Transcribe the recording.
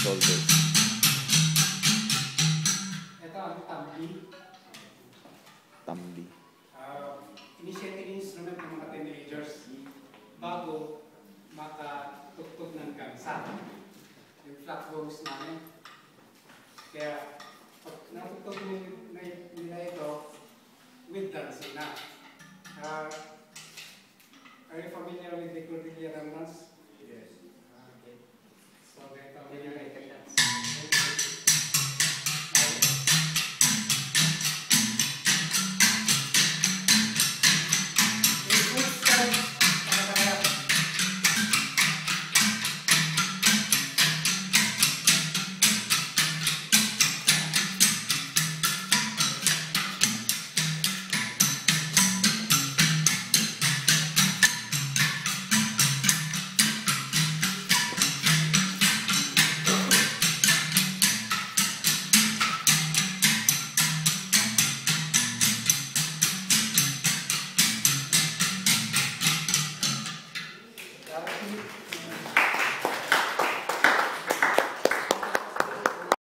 solder. Ito ang tumbly. Tumbly. Initiating instrument ng mga teenagers bago makatugtog ng gansa. Yung flat bones namin. Kaya pag natugtog nila ito, with dancing na. Are you familiar with the Cordillera Dance? Yes. Okay. So, ganito ang